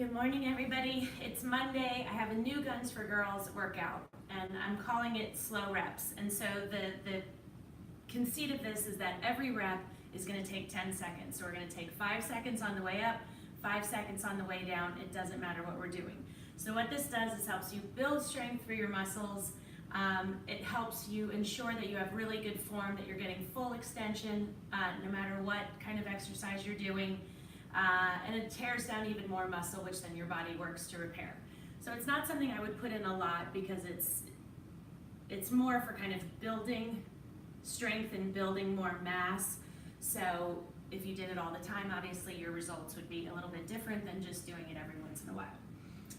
Good morning, everybody. It's Monday. I have a new Guns for Girls workout, and I'm calling it slow reps. And so the conceit of this is that every rep is going to take 10 seconds. So we're going to take 5 seconds on the way up, 5 seconds on the way down. It doesn't matter what we're doing. So what this does is helps you build strength through your muscles. It helps you ensure that you have really good form, that you're getting full extension no matter what kind of exercise you're doing. And it tears down even more muscle, which then your body works to repair. So it's not something I would put in a lot because it's more for kind of building strength and building more mass. So if you did it all the time, obviously your results would be a little bit different than just doing it every once in a while.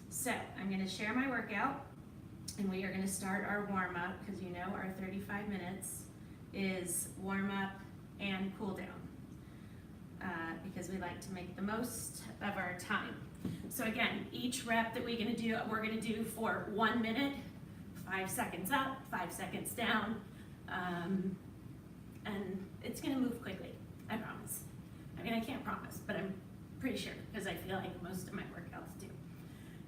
So I'm going to share my workout, and we are going to start our warm-up because you know our 35 minutes is warm-up and cool-down. Because we like to make the most of our time. So again, each rep that we're going to do for 1 minute, 5 seconds up, 5 seconds down, and it's going to move quickly, I promise. I mean, I can't promise, but I'm pretty sure because I feel like most of my workouts do.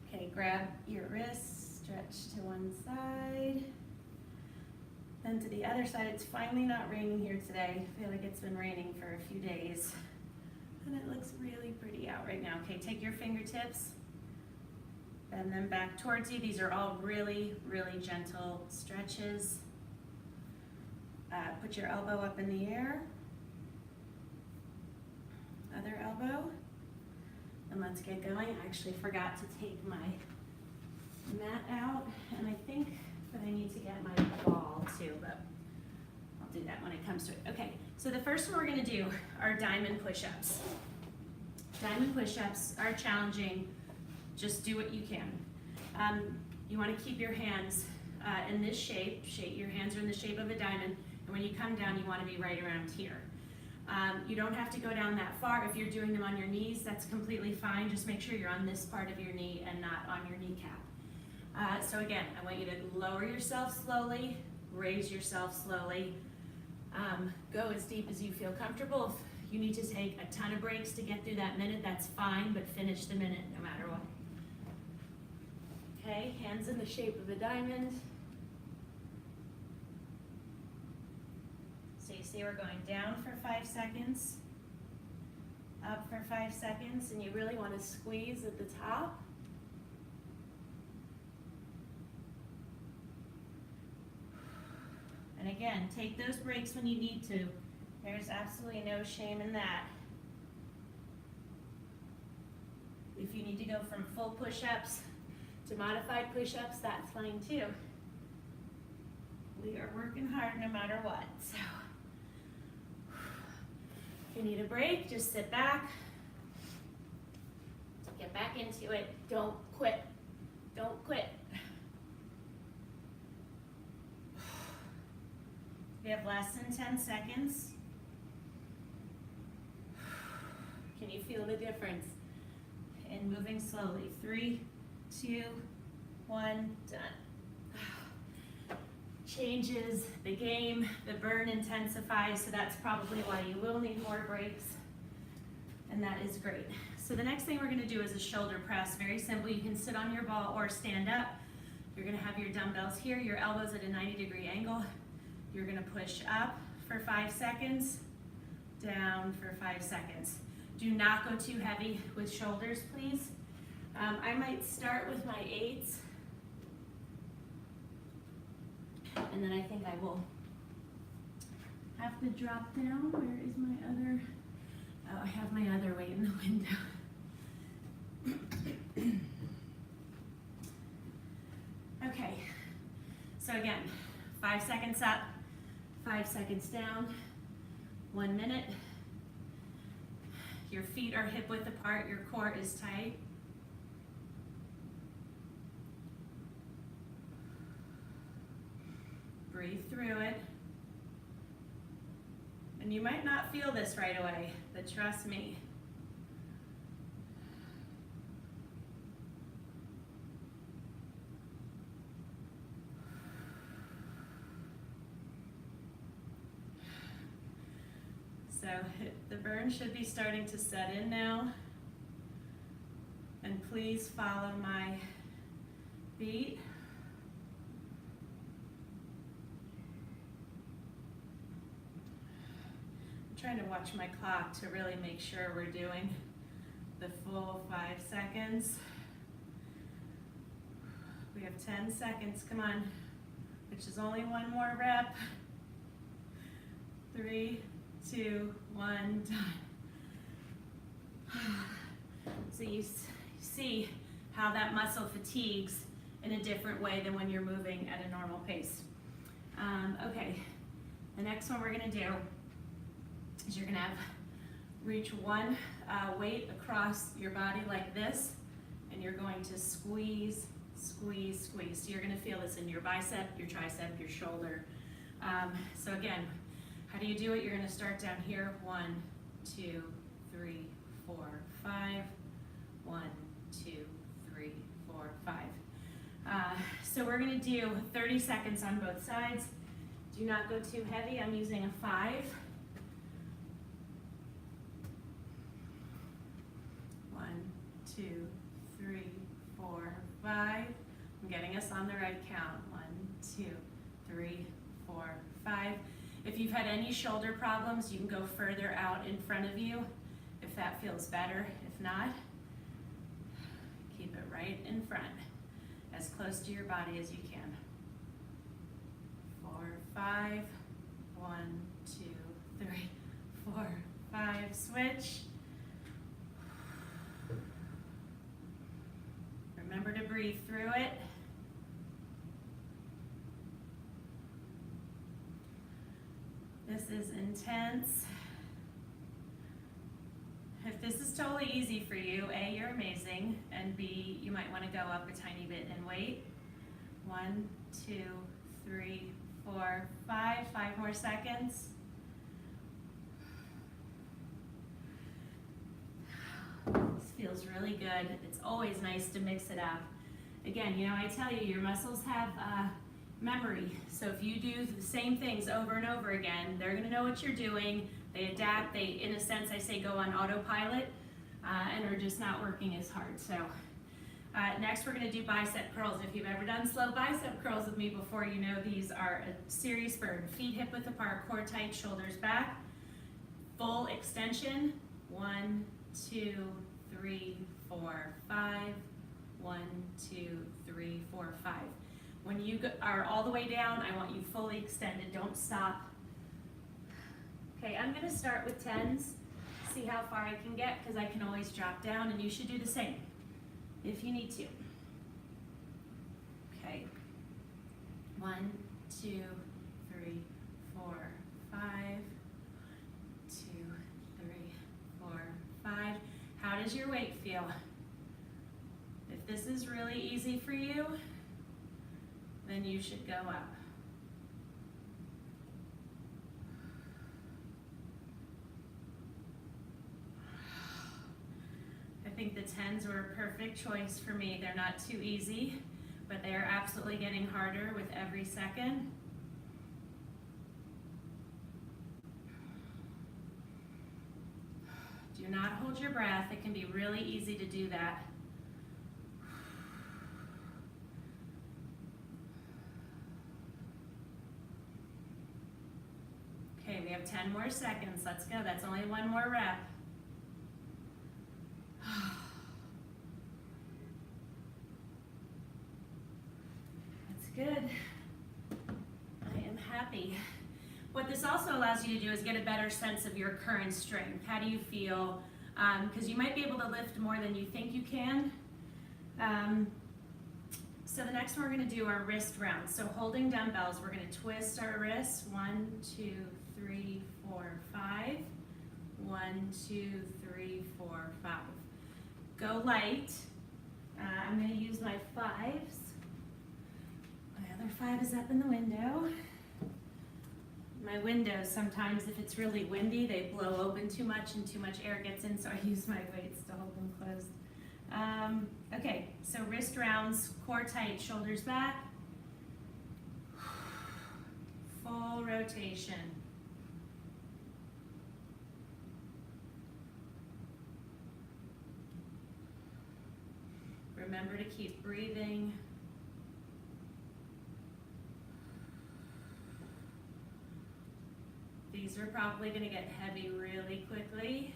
Okay, grab your wrists, stretch to one side, then to the other side. It's finally not raining here today. I feel like it's been raining for a few days. And it looks really pretty out right now. Okay, take your fingertips, bend them back towards you. These are all really, really gentle stretches. Put your elbow up in the air. Other elbow. And let's get going. I actually forgot to take my mat out, and I think that I need to get my ball too, but I'll do that when it comes to it. Okay, so the first one we're going to do are diamond push-ups. Diamond push-ups are challenging. Just do what you can. You want to keep your hands in this shape. Your hands are in the shape of a diamond, and when you come down, you want to be right around here. You don't have to go down that far. If you're doing them on your knees, that's completely fine. Just make sure you're on this part of your knee and not on your kneecap. So again, I want you to lower yourself slowly, raise yourself slowly. Go as deep as you feel comfortable. If you need to take a ton of breaks to get through that minute, that's fine, but finish the minute no matter what. Okay, hands in the shape of a diamond. So you see we're going down for 5 seconds, up for 5 seconds, and you really want to squeeze at the top. And again, take those breaks when you need to. There's absolutely no shame in that. If you need to go from full push-ups to modified push-ups, that's fine too. We are working hard no matter what. So, if you need a break, just sit back. Get back into it. Don't quit. Don't quit. We have less than 10 seconds. Can you feel the difference in moving slowly? 3, 2, 1, done. Changes the game, the burn intensifies, so that's probably why you will need more breaks, and that is great. So the next thing we're gonna do is a shoulder press. Very simple. You can sit on your ball or stand up. You're gonna have your dumbbells here, your elbows at a 90-degree angle. You're gonna push up for 5 seconds, down for 5 seconds. Do not go too heavy with shoulders, please. I might start with my 8s, and then I think I will have to drop down. Where is my other? Oh, I have my other weight in the window. Okay, so again, 5 seconds up, 5 seconds down, 1 minute. Your feet are hip width apart, your core is tight. Breathe through it. And you might not feel this right away, but trust me. So the burn should be starting to set in now. And please follow my beat. I'm trying to watch my clock to really make sure we're doing the full 5 seconds. We have 10 seconds, come on, which is only one more rep. 3, 2, 1, done. So you see how that muscle fatigues in a different way than when you're moving at a normal pace. Okay, the next one we're gonna do is you're gonna reach one weight across your body like this, and you're going to squeeze, squeeze, squeeze. So you're gonna feel this in your bicep, your tricep, your shoulder. So again, how do you do it? You're gonna start down here, 1, 2, 3, 4, 5, 1, 2, 3, 4, 5. So we're gonna do 30 seconds on both sides. Do not go too heavy. I'm using a 5. 1, 2, 3, 4, 5. I'm getting us on the right count. 1, 2, 3, 4, 5. If you've had any shoulder problems, you can go further out in front of you if that feels better. If not, keep it right in front, as close to your body as you can. 4, 5, 1, 2, 3, 4, 5, switch. Remember to breathe through it. This is intense. If this is totally easy for you, A, you're amazing, and B, you might want to go up a tiny bit in weight. 1, 2, 3, 4, 5. 5 more seconds. This feels really good. It's always nice to mix it up. Again, you know, I tell you, your muscles have memory. So if you do the same things over and over again, they're gonna know what you're doing. They adapt, they, in a sense, I say go on autopilot, and are just not working as hard. So next we're gonna do bicep curls. If you've ever done slow bicep curls with me before, you know these are a serious burden. Feet hip width apart, core tight, shoulders back. Full extension. 1, 2, 3, 4, 5. 1, 2, 3, 4, 5. When you are all the way down, I want you fully extended. Don't stop. Okay, I'm gonna start with 10s, see how far I can get, because I can always drop down, and you should do the same if you need to. Okay, 1, 2, 3, 4, 5, 2, 3, 4, 5. How does your weight feel? If this is really easy for you, then you should go up. I think the 10s were a perfect choice for me. They're not too easy, but they are absolutely getting harder with every second. Do not hold your breath. It can be really easy to do that. Okay, we have 10 more seconds. Let's go. That's only one more rep. That's good. I am happy. What this also allows you to do is get a better sense of your current strength. How do you feel? Because you might be able to lift more than you think you can. So the next one we're going to do are wrist rounds. So holding dumbbells, we're going to twist our wrists. 1, 2, 3, 4, 5. 1, 2, 3, 4, 5. Go light. I'm going to use my 5s. My other 5 is up in the window. My windows, sometimes if it's really windy, they blow open too much and too much air gets in, so I use my weights to hold them closed. Okay, so wrist rounds, core tight, shoulders back. Full rotation. Remember to keep breathing. These are probably going to get heavy really quickly.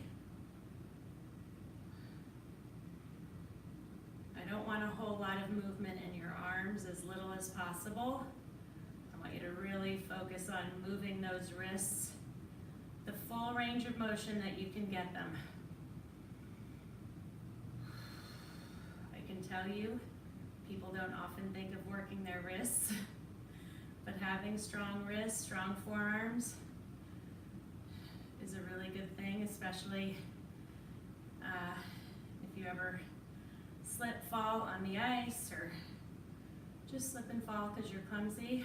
I don't want a whole lot of movement in your arms, as little as possible. I want you to really focus on moving those wrists the full range of motion that you can get them. I can tell you, people don't often think of working their wrists, but having strong wrists, strong forearms is a really good thing, especially if you ever slip, fall on the ice, or just slip and fall because you're clumsy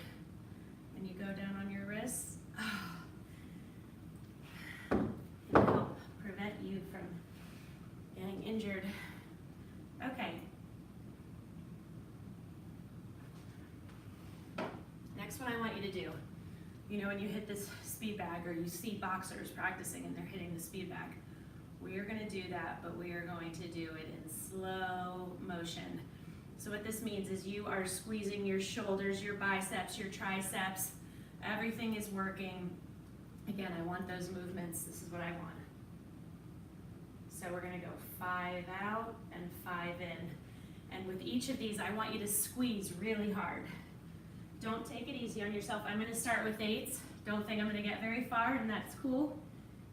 and you go down on your wrists. It'll help prevent you from getting injured. Okay. Next one I want you to do, you know when you hit this speed bag, or you see boxers practicing and they're hitting the speed bag, we are going to do that, but we are going to do it in slow motion. So what this means is you are squeezing your shoulders, your biceps, your triceps. Everything is working. Again, I want those movements. This is what I want. So we're going to go 5 out and 5 in. And with each of these, I want you to squeeze really hard. Don't take it easy on yourself. I'm going to start with 8s. Don't think I'm going to get very far, and that's cool,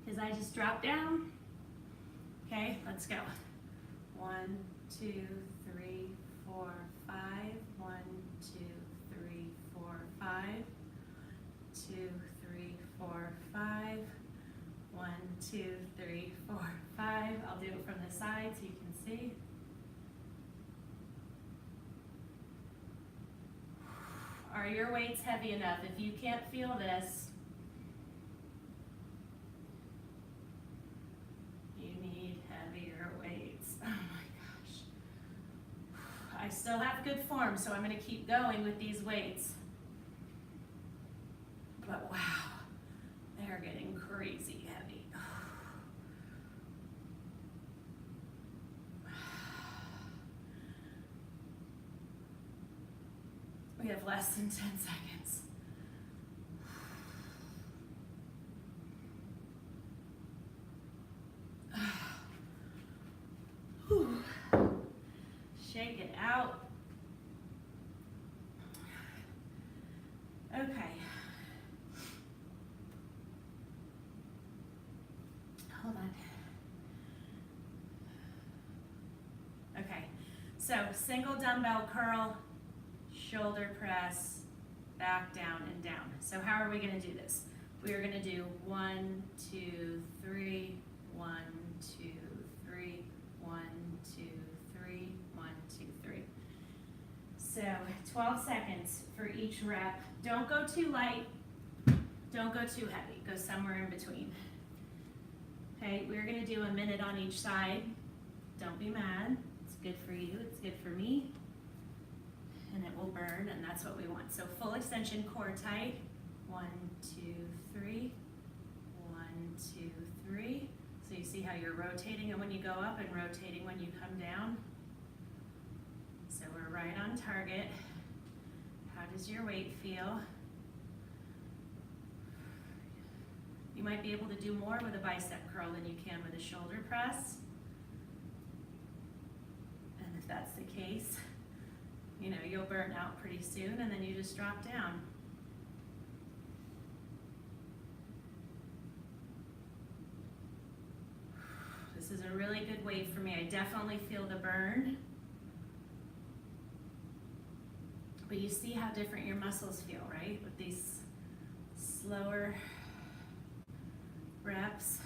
because I just dropped down. Okay, let's go. 1, 2, 3, 4, 5. 1, 2, 3, 4, 5. 2, 3, 4, 5. 1, 2, 3, 4, 5. I'll do it from the side so you can see. Are your weights heavy enough? If you can't feel this, you need heavier weights. Oh my gosh. I still have good form, so I'm going to keep going with these weights. But wow, they're getting crazy heavy. We have less than 10 seconds. Shake it out. Okay. Hold on. Okay, so single dumbbell curl, shoulder press, back down and down. So how are we going to do this? We are going to do 1, 2, 3, 1, 2, 3, 1, 2, 3, 1, 2, 3. So 12 seconds for each rep. Don't go too light. Don't go too heavy. Go somewhere in between. Okay, we're going to do a minute on each side. Don't be mad. It's good for you. It's good for me. And it will burn, and that's what we want. So full extension, core tight. 1, 2, 3. 1, 2, 3. So you see how you're rotating and when you go up and rotating when you come down. So we're right on target. How does your weight feel? You might be able to do more with a bicep curl than you can with a shoulder press. And if that's the case, you know, you'll burn out pretty soon, and then you just drop down. This is a really good weight for me. I definitely feel the burn. But you see how different your muscles feel, right? With these slower reps.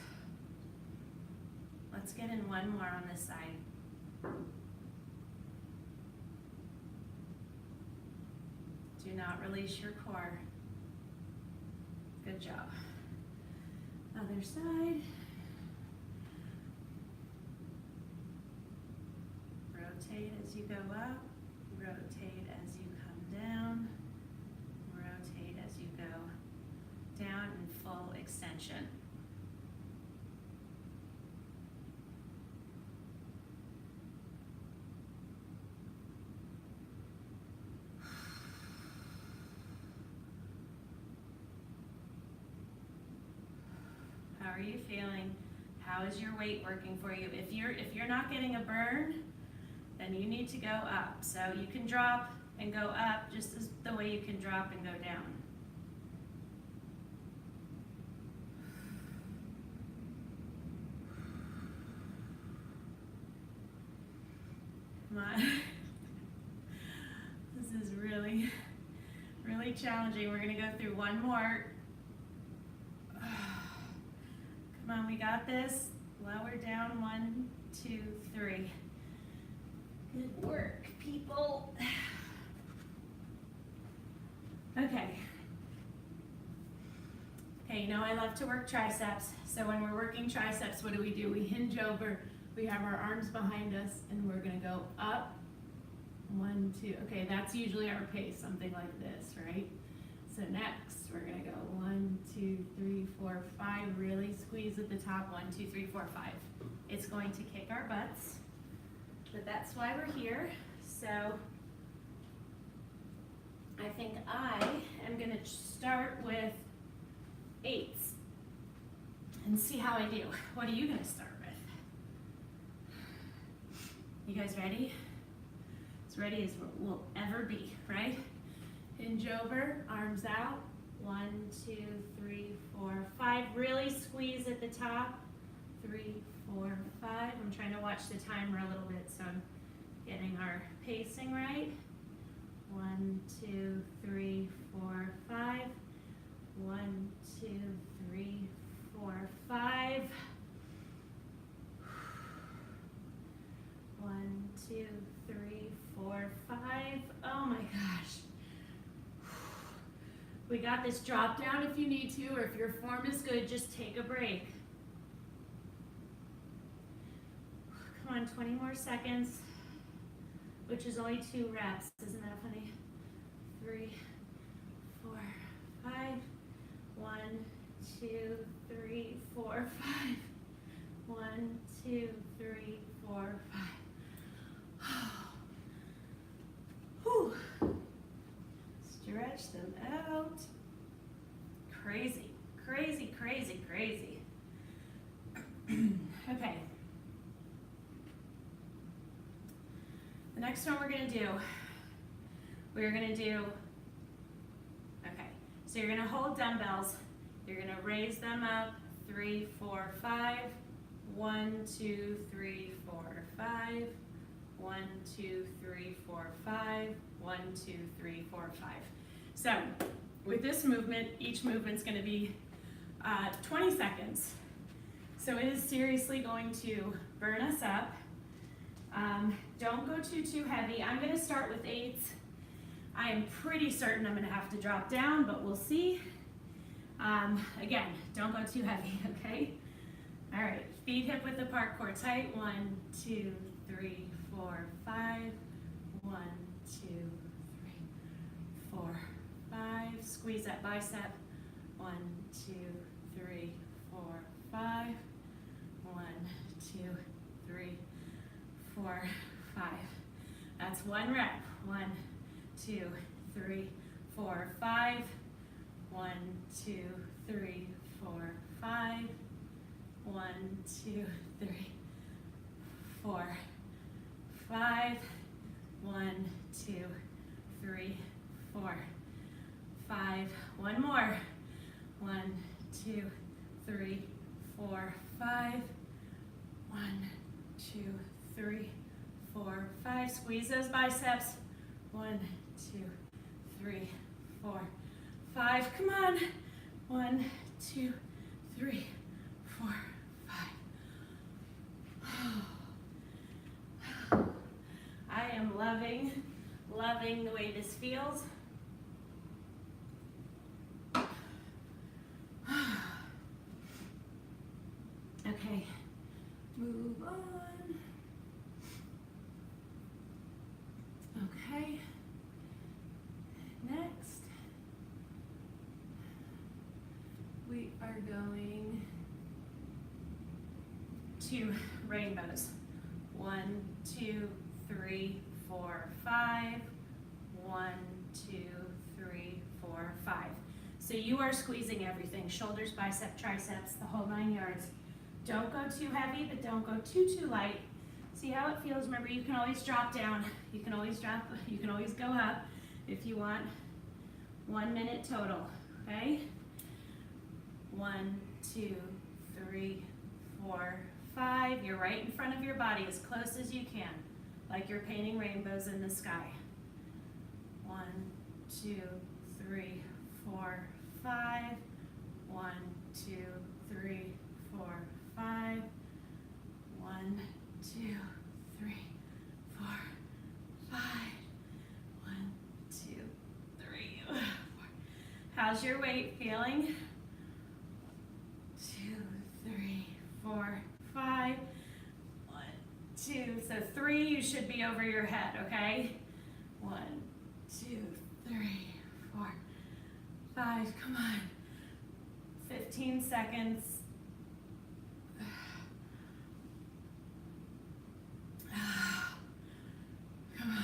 Let's get in one more on this side. Do not release your core. Good job. Other side. Rotate as you go up. Rotate as you come down. Rotate as you go down in full extension. How are you feeling? How is your weight working for you? If you're not getting a burn, then you need to go up. So you can drop and go up just as the way you can drop and go down. Come on. This is really, really challenging. We're gonna go through one more. Come on, we got this. Lower down, 1, 2, 3. Good work, people. Okay. Okay, you know I love to work triceps. So when we're working triceps, what do? We hinge over, we have our arms behind us, and we're gonna go up. 1, 2, okay, that's usually our pace, something like this, right? So next, we're gonna go 1, 2, 3, 4, 5, really squeeze at the top, 1, 2, 3, 4, 5. It's going to kick our butts, but that's why we're here. So I think I am gonna start with 8s and see how I do. What are you gonna start with? You guys ready? As ready as we'll ever be, right? Hinge over, arms out. 1, 2, 3, 4, 5. Really squeeze at the top. 3, 4, 5. I'm trying to watch the timer a little bit so I'm getting our pacing right. 1, 2, 3, 4, 5. 1, 2, 3, 4, 5. 1, 2, 3, 4, 5. Oh my gosh. We got this. Drop down if you need to, or if your form is good, just take a break. Come on, 20 more seconds, which is only 2 reps. Isn't that funny? 3, 4, 5. 1, 2, 3, 4, 5. 1, 2, 3, 4, 5. Whew. Stretch them out. Crazy, crazy, crazy, crazy. Okay. The next one we're gonna do, okay, so you're gonna hold dumbbells, you're gonna raise them up, 3, 4, 5, 1, 2, 3, 4, 5, 1, 2, 3, 4, 5, 1, 2, 3, 4, 5. So with this movement, each movement's gonna be 20 seconds. So it is seriously going to burn us up. Don't go too heavy. I'm gonna start with 8s. I am pretty certain I'm gonna have to drop down, but we'll see. Again, don't go too heavy, okay? All right, feet hip width apart, core tight. 1, 2, 3, 4, 5. 1, 2, 3, 4, 5. Squeeze that bicep. 1, 2, 3, 4, 5. 1, 2, 3, 4, 5. That's 1 rep. 1, 2, 3, 4, 5. 1, 2, 3, 4, 5. 1, 2, 3, 4, 5. 1, 2, 3, 4, 5. One more. 1, 2, 3, 4, 5. 1, 2, 3, 4, 5. Squeeze those biceps. 1, 2, 3, 4, 5. Come on. 1, 2, 3, 4, 5. I am loving the way this feels. Okay, move on. Okay, next we are going to rainbows. 1, 2, 3, 4, 5. 1, 2, 3, 4, 5. So you are squeezing everything, shoulders, bicep, triceps, the whole 9 yards. Don't go too heavy, but don't go too light. See how it feels. Remember, you can always drop down. You can always drop, you can always go up if you want. 1 minute total, okay? 1, 2, 3, 4, 5. You're right in front of your body as close as you can, like you're painting rainbows in the sky. 1, 2, 3, 4, 5. 1, 2, 3, 4, 5. 1, 2, 3, 4, 5. 1, 2, 3, 4. How's your weight feeling? 2, 3, 4, 5. 1, 2. So 3, you should be over your head, okay? 1, 2, 3, 4, 5. Come on. 15 seconds. Come on.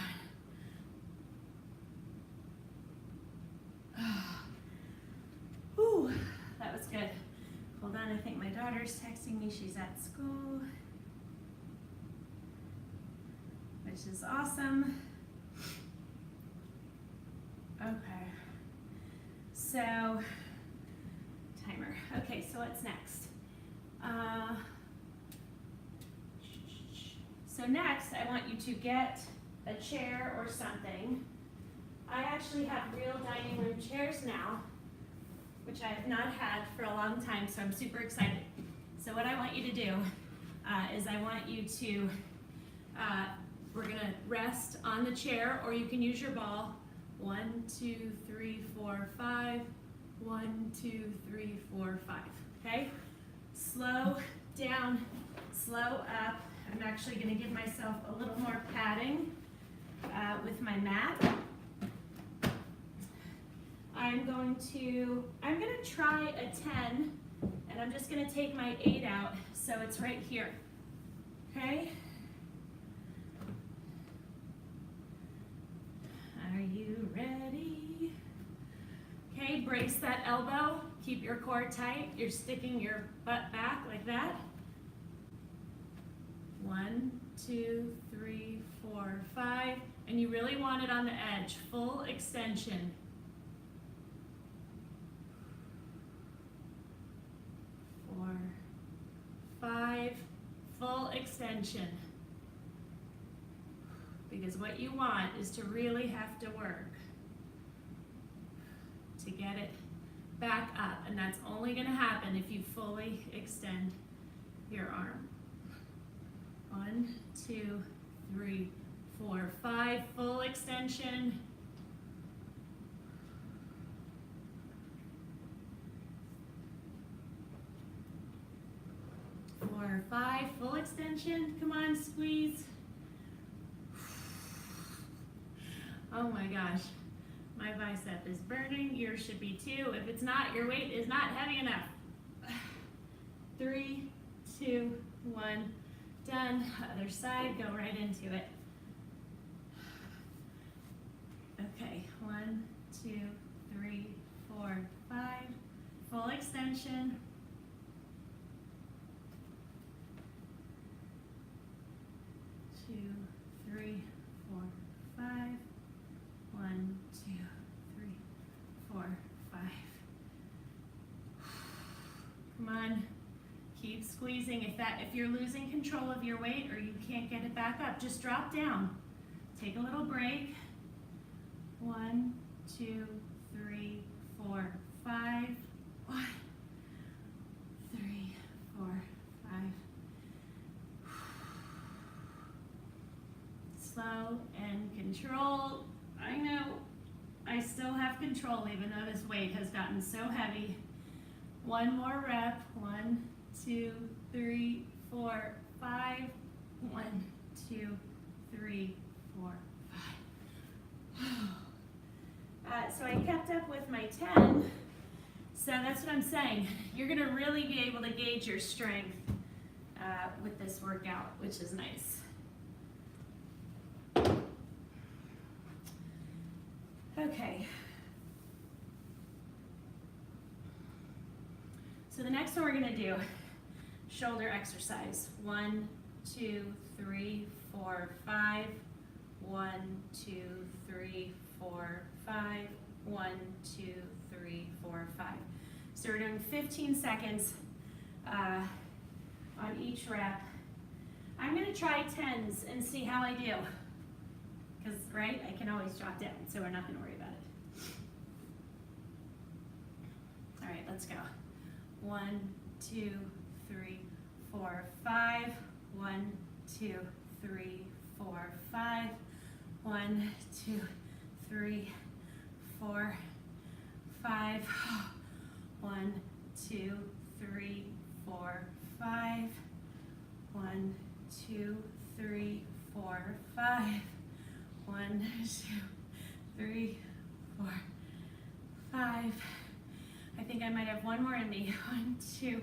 Whew, that was good. Hold on, I think my daughter's texting me. She's at school, which is awesome. Okay. So, timer. Okay, so what's next? So next, I want you to get a chair or something. I actually have real dining room chairs now, which I have not had for a long time, so I'm super excited. So what I want you to do is I want you to, we're gonna rest on the chair, or you can use your ball. 1, 2, 3, 4, 5. 1, 2, 3, 4, 5. Okay? Slow down, slow up. I'm actually going to give myself a little more padding with my mat. I'm going to try a 10, and I'm just going to take my 8 out, so it's right here. Okay? Are you ready? Okay, brace that elbow. Keep your core tight. You're sticking your butt back like that. 1, 2, 3, 4, 5. And you really want it on the edge. Full extension. 4, 5. Full extension. Because what you want is to really have to work to get it back up, and that's only going to happen if you fully extend your arm. 1, 2, 3, 4, 5. Full extension. 4, 5. Full extension. Come on, squeeze. Oh my gosh. My bicep is burning. Yours should be too. If it's not, your weight is not heavy enough. 3, 2, 1. Done. Other side. Go right into it. Okay. 1, 2, 3, 4, 5. Full extension. 2, 3, 4, 5. 1, 2, 3, 4, 5. Come on, keep squeezing. If you're losing control of your weight or you can't get it back up, just drop down. Take a little break. 1, 2, 3, 4, 5. 1, 3, 4, 5. Slow and control. I know I still have control even though this weight has gotten so heavy. 1 more rep. 1, 2, 3, 4, 5. 1, 2, 3, 4, 5. So I kept up with my 10. So that's what I'm saying. You're going to really be able to gauge your strength with this workout, which is nice. Okay. So the next one we're gonna do, shoulder exercise. 1, 2, 3, 4, 5. 1, 2, 3, 4, 5. 1, 2, 3, 4, 5. So we're doing 15 seconds on each rep. I'm gonna try 10s and see how I do. Because, right, I can always drop down, so we're not gonna worry about it. All right, let's go. 1, 2, 3, 4, 5. 1, 2, 3, 4, 5. 1, 2, 3, 4, 5. 1, 2, 3, 4, 5. 1, 2, 3, 4, 5. 1, 2, 3, 4, 5. I think I might have one more in me. 1, 2,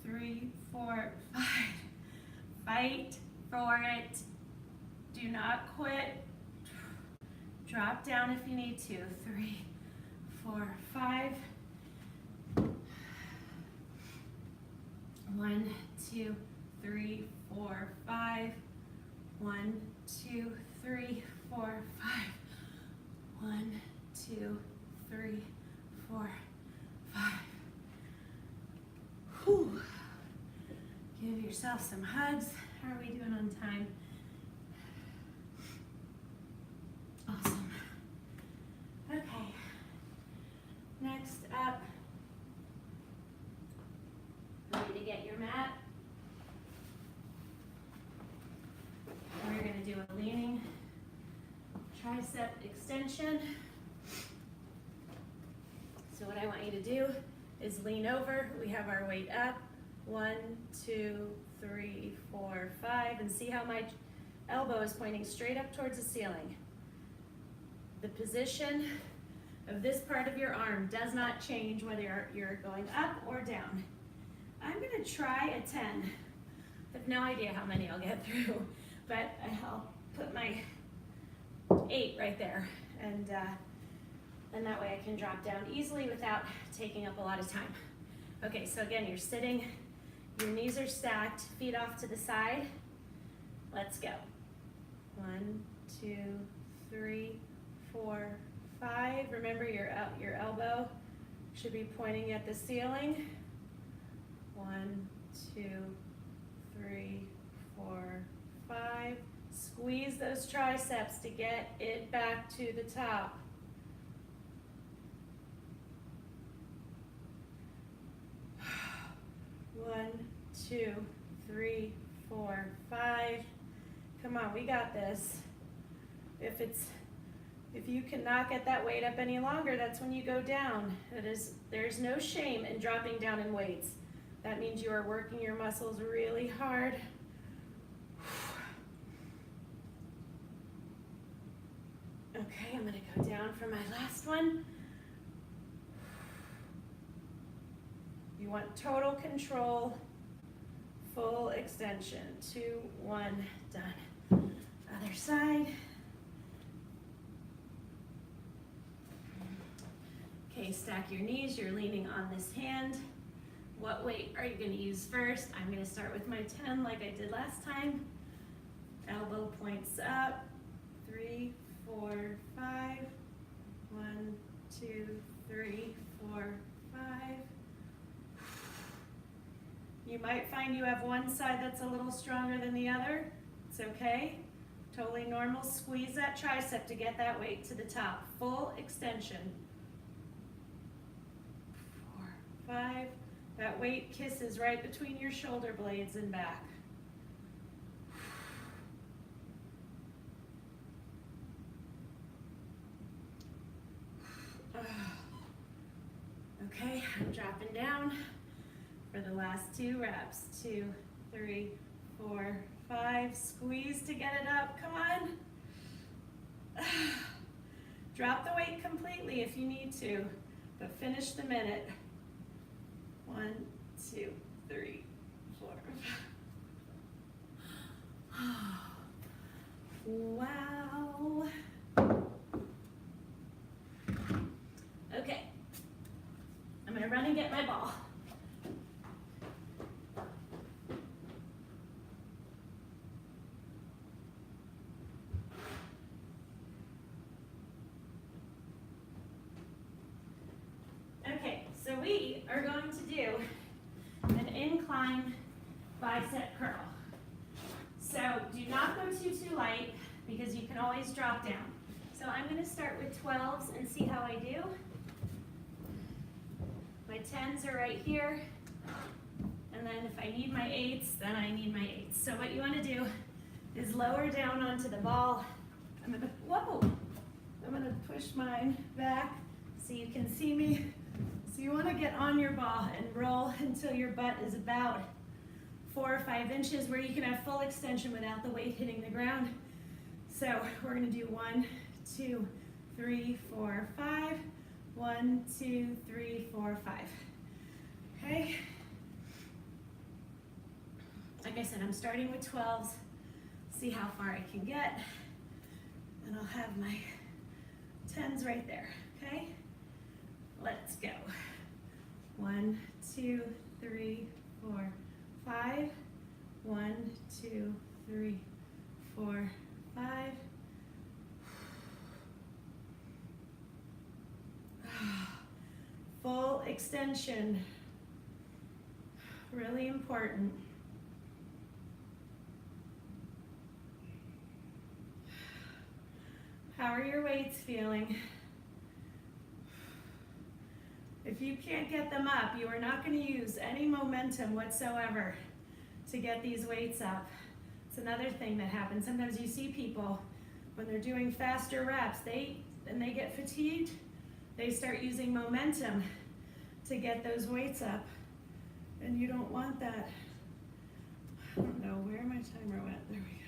3, 4, 5. Fight for it. Do not quit. Drop down if you need to. 3, 4, 5. 1, 2, 3, 4, 5. 1, 2, 3, 4, 5. 1, 2, 3, 4, 5. Whew. Give yourself some hugs. How are we doing on time? Awesome. Okay. Next up, ready to get your mat. We're going to do a leaning tricep extension. So what I want you to do is lean over. We have our weight up. 1, 2, 3, 4, 5. And see how my elbow is pointing straight up towards the ceiling. The position of this part of your arm does not change whether you're going up or down. I'm going to try a 10. I have no idea how many I'll get through, but I'll put my 8 right there, and that way I can drop down easily without taking up a lot of time. Okay, so again, you're sitting, your knees are stacked, feet off to the side. Let's go. 1, 2, 3, 4, 5. Remember your elbow should be pointing at the ceiling. 1, 2, 3, 4, 5. Squeeze those triceps to get it back to the top. One, 2, 3, 4, 5. Come on, we got this. If you cannot get that weight up any longer, that's when you go down. There's no shame in dropping down in weights. That means you are working your muscles really hard. Okay, I'm gonna go down for my last one. You want total control, full extension. 2, 1, done. Other side. Okay, stack your knees, you're leaning on this hand. What weight are you gonna use first? I'm gonna start with my 10 like I did last time. Elbow points up. 3, 4, 5. 1, 2, 3, 4, 5. You might find you have one side that's a little stronger than the other. It's okay. Totally normal. Squeeze that tricep to get that weight to the top. Full extension. 4, 5. That weight kisses right between your shoulder blades and back. Okay, I'm dropping down for the last 2 reps. 2, 3, 4, 5. Squeeze to get it up. Come on. Drop the weight completely if you need to, but finish the minute. 1, 2, 3, 4. Wow. Okay. I'm gonna run and get my ball. incline bicep curl. So do not go too light because you can always drop down. So I'm going to start with 12s and see how I do. My 10s are right here. And then if I need my 8s, then I need my 8s. So what you want to do is lower down onto the ball. I'm going to push mine back so you can see me. So you want to get on your ball and roll until your butt is about 4 or 5 inches where you can have full extension without the weight hitting the ground. So we're going to do 1, 2, 3, 4, 5. 1, 2, 3, 4, 5. Okay? Like I said, I'm starting with 12s. See how far I can get. And I'll have my 10s right there. Okay? Let's go. 1, 2, 3, 4, 5. 1, 2, 3, 4, 5. Full extension. Really important. How are your weights feeling? If you can't get them up, you are not going to use any momentum whatsoever to get these weights up. It's another thing that happens. Sometimes you see people, when they're doing faster reps, and they get fatigued, they start using momentum to get those weights up. And you don't want that. I don't know where my timer went. There we go.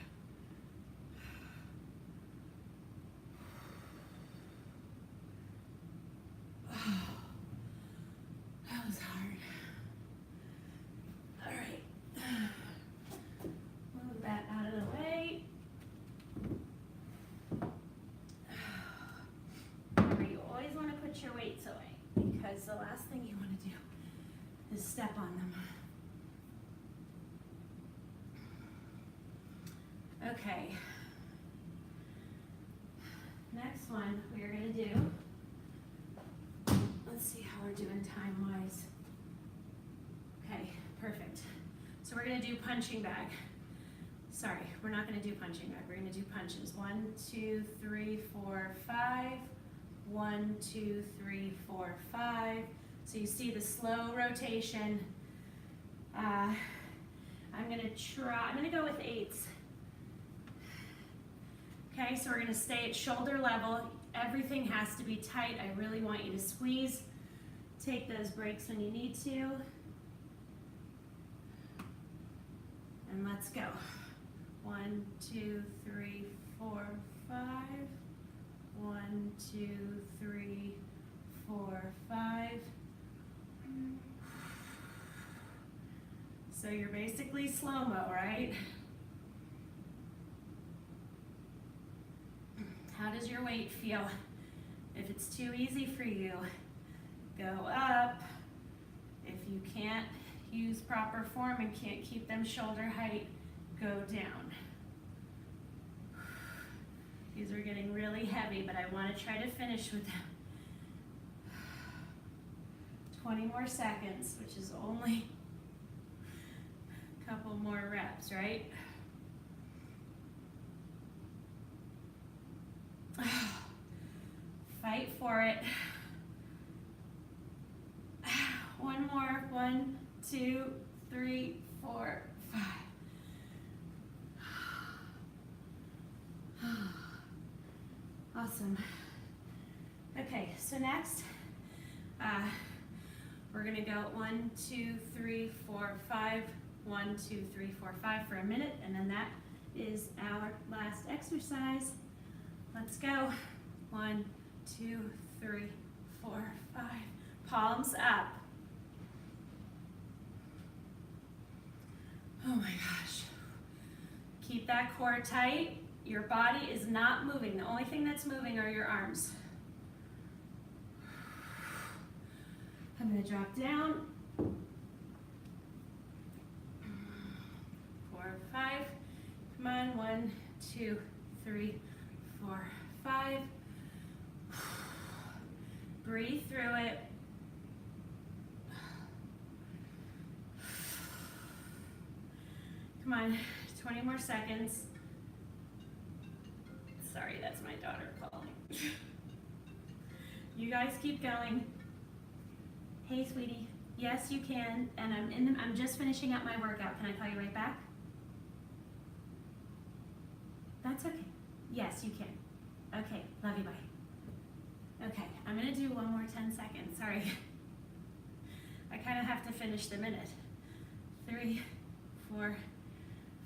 That was hard. All right. Move that out of the way. Remember, you always want to put your weights away because the last thing you want to do is step on them. Okay. Next one we're going to do. Let's see how we're doing time-wise. Okay, perfect. So we're going to do punching bag. Sorry, we're not going to do punching bag. We're going to do punches. 1, 2, 3, 4, 5. 1, 2, 3, 4, 5. So you see the slow rotation. I'm going to go with 8s. Okay, so we're going to stay at shoulder level. Everything has to be tight. I really want you to squeeze. Take those breaks when you need to. And let's go. 1, 2, 3, 4, 5. 1, 2, 3, 4, 5. So you're basically slow-mo, right? How does your weight feel? If it's too easy for you, go up. If you can't use proper form and can't keep them shoulder height, go down. These are getting really heavy, but I want to try to finish with them. 20 more seconds, which is only a couple more reps, right? Fight for it. One more. 1, 2, 3, 4, 5. Awesome. Okay, so next, we're going to go 1, 2, 3, 4, 5. 1, 2, 3, 4, 5 for a minute, and then that is our last exercise. Let's go. 1, 2, 3, 4, 5. Palms up. Oh my gosh. Keep that core tight. Your body is not moving. The only thing that's moving are your arms. I'm going to drop down. 4, 5. Come on. 1, 2, 3, 4, 5. Breathe through it. on, 20 more seconds. Sorry, that's my daughter calling. You guys keep going. Hey, sweetie. Yes, you can. And I'm just finishing up my workout. Can I call you right back? That's okay. Yes, you can. Okay, love you, bye. Okay, I'm gonna do one more 10 seconds. Sorry. I kind of have to finish the minute. 3, 4,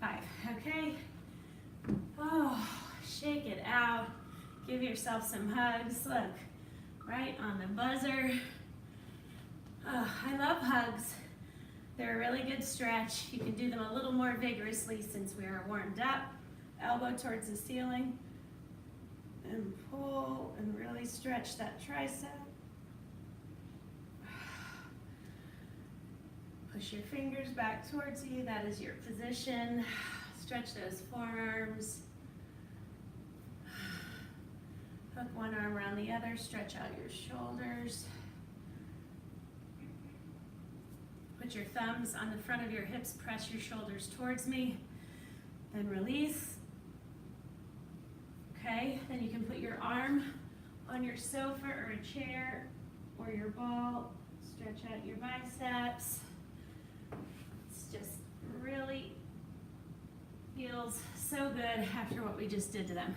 5. Okay. Oh, shake it out. Give yourself some hugs. Look, right on the buzzer. Oh, I love hugs. They're a really good stretch. You can do them a little more vigorously since we are warmed up. Elbow towards the ceiling. And pull and really stretch that tricep. Push your fingers back towards you. That is your position. Stretch those forearms. Hook one arm around the other. Stretch out your shoulders. Put your thumbs on the front of your hips. Press your shoulders towards me. Then release. Okay, then you can put your arm on your sofa or a chair or your ball. Stretch out your biceps. It's just really feels so good after what we just did to them.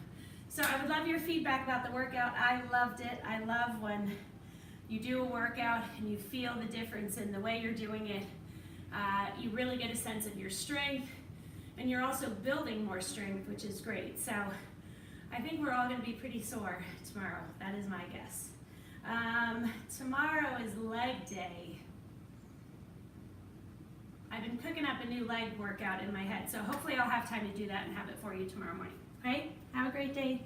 So I would love your feedback about the workout. I loved it. I love when you do a workout and you feel the difference in the way you're doing it. You really get a sense of your strength, and you're also building more strength, which is great. So I think we're all going to be pretty sore tomorrow. That is my guess. Tomorrow is leg day. I've been cooking up a new leg workout in my head, so hopefully I'll have time to do that and have it for you tomorrow morning. All right? Have a great day.